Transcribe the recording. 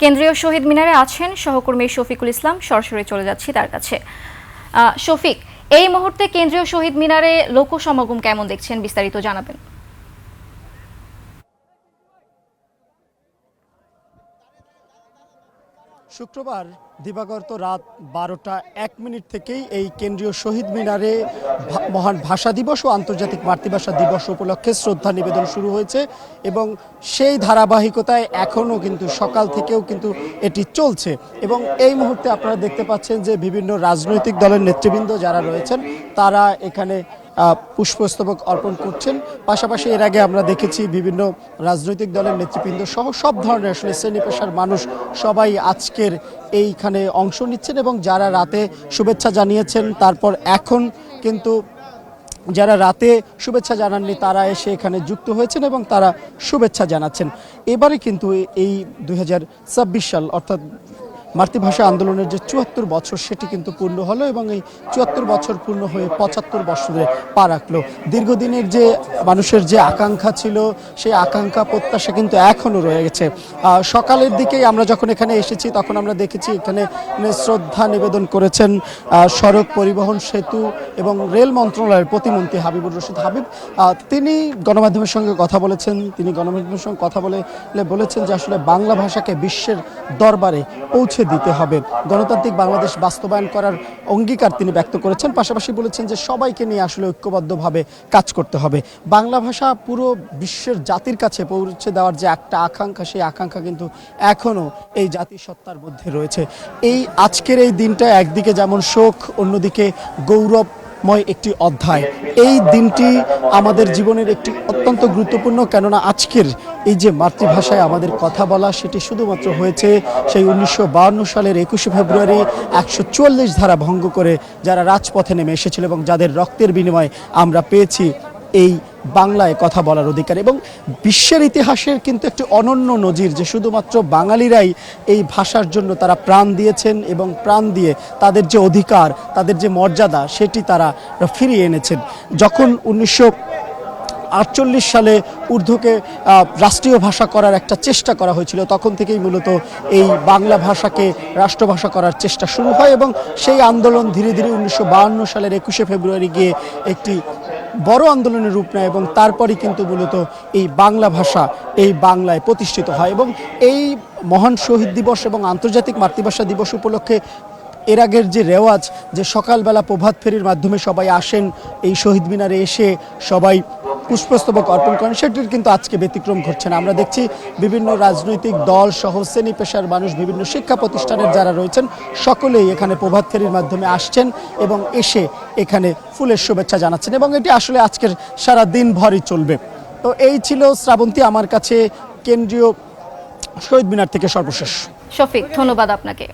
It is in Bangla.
কেন্দ্রীয় শহীদ মিনারে আছেন সহকর্মী শফিকুল ইসলাম। সরাসরি চলে যাচ্ছি তার কাছে। শফিক, এই মুহূর্তে কেন্দ্রীয় শহীদ মিনারে লোক সমাগম কেমন দেখছেন, বিস্তারিত জানাবেন। শুক্রবার দিবাগত রাত 12:01 থেকেই এই কেন্দ্রীয় শহীদ মিনারে মহান ভাষা দিবস ও আন্তর্জাতিক মাতৃভাষা দিবস উপলক্ষে শ্রদ্ধা নিবেদন শুরু হয়েছে এবং সেই ধারাবাহিকতায় এখনও কিন্তু সকাল থেকেও কিন্তু এটি চলছে। এবং এই মুহূর্তে আপনারা দেখতে পাচ্ছেন যে বিভিন্ন রাজনৈতিক দলের নেতৃবৃন্দ যারা রয়েছেন তারা এখানে পুষ্পস্তবক অর্পণ করছেন। পাশাপাশি এর আগে আমরা দেখেছি বিভিন্ন রাজনৈতিক দলের নেতৃবৃন্দ সহ সব ধরনের আসলে শ্রেণী পেশার মানুষ সবাই আজকের এইখানে অংশ নিচ্ছেন এবং যারা রাতে শুভেচ্ছা জানিয়েছেন তারপর এখন কিন্তু যারা রাতে শুভেচ্ছা জানাননি তারা এসে এখানে যুক্ত হয়েছেন এবং তারা শুভেচ্ছা জানাচ্ছেন। এবারে কিন্তু এই 2026 সাল অর্থাৎ মাতৃভাষা আন্দোলনের যে ৭৪ বছর সেটি কিন্তু পূর্ণ হলো এবং এই ৭৪ বছর পূর্ণ হয়ে ৭৫ বছরে পা রাখলো। দীর্ঘদিনের যে মানুষের যে আকাঙ্ক্ষা ছিল সেই আকাঙ্ক্ষা প্রত্যাশা কিন্তু এখনও রয়ে গেছে। সকালের দিকেই আমরা যখন এখানে এসেছি তখন আমরা দেখেছি এখানে শ্রদ্ধা নিবেদন করেছেন সড়ক পরিবহন সেতু এবং রেল মন্ত্রণালয়ের প্রতিমন্ত্রী হাবিবুর রশিদ হাবিব। তিনি গণমাধ্যমের সঙ্গে কথা বলেছেন। তিনি গণমাধ্যমের সঙ্গে কথা বলেছেন যে আসলে বাংলা ভাষাকে বিশ্বের দরবারে পৌঁছে দিতে হবে, গণতান্ত্রিক বাংলাদেশ বাস্তবায়ন করার অঙ্গীকার তিনি ব্যক্ত করেছেন। পাশাপাশি বলেছেন যে সবাইকে নিয়ে আসলে ঐক্যবদ্ধভাবে কাজ করতে হবে। বাংলা ভাষা পুরো বিশ্বের জাতির কাছে পৌঁছে দেওয়ার যে একটা আকাঙ্ক্ষা, সেই আকাঙ্ক্ষা কিন্তু এখনও এই জাতিসত্তার মধ্যে রয়েছে। এই আজকের এই দিনটা একদিকে যেমন শোক, অন্যদিকে গৌরবময় একটি অধ্যায়। এই দিনটি আমাদের জীবনের একটি অত্যন্ত গুরুত্বপূর্ণ, কেননা আজকের এই যে মাতৃভাষায় আমাদের কথা বলা সেটি শুধুমাত্র হয়েছে সেই 1952 সালের 21শে ফেব্রুয়ারি 144 ধারা ভঙ্গ করে যারা রাজপথে নেমে এসেছিল এবং যাদের রক্তের বিনিময়ে আমরা পেয়েছি এই বাংলায় কথা বলার অধিকার। এবং বিশ্বের ইতিহাসের কিন্তু একটি অনন্য নজির যে শুধুমাত্র বাঙালিরাই এই ভাষার জন্য তারা প্রাণ দিয়েছেন এবং প্রাণ দিয়ে তাদের যে অধিকার, তাদের যে মর্যাদা সেটি তারা ফিরিয়ে এনেছেন। যখন 1948 সালে উর্দুকে রাষ্ট্রীয় ভাষা করার একটা চেষ্টা করা হয়েছিল তখন থেকেই মূলত এই বাংলা ভাষাকে রাষ্ট্রভাষা করার চেষ্টা শুরু হয় এবং সেই আন্দোলন ধীরে ধীরে 1952 সালের 21শে ফেব্রুয়ারি গিয়ে একটি বড় আন্দোলনের রূপ নেয় এবং তারপরই কিন্তু মূলত এই বাংলা ভাষা এই বাংলায় প্রতিষ্ঠিত হয়। এবং এই মহান শহীদ দিবস এবং আন্তর্জাতিক মাতৃভাষা দিবস উপলক্ষে এর আগের যে রেওয়াজ যে সকালবেলা প্রভাত ফেরির মাধ্যমে সবাই আসেন এই শহীদ মিনারে এসে সবাই পুষ্পস্তবক অর্পণ করেন, সেটির কিন্তু আজকে ব্যতিক্রম ঘটছে না। আমরা দেখছি বিভিন্ন রাজনৈতিক দল সহ শ্রেণী পেশার মানুষ, বিভিন্ন শিক্ষা প্রতিষ্ঠানের যারা রয়েছেন সকলেই এখানে প্রভাত ফেরির মাধ্যমে আসছেন এবং এসে এখানে ফুলের শুভেচ্ছা জানাচ্ছেন এবং এটি আসলে আজকের সারা দিন ভরই চলবে। তো এই ছিল শ্রাবন্তী আমার কাছে কেন্দ্রীয় শহীদ মিনার থেকে সর্বশেষ। শফিক, ধন্যবাদ আপনাকে।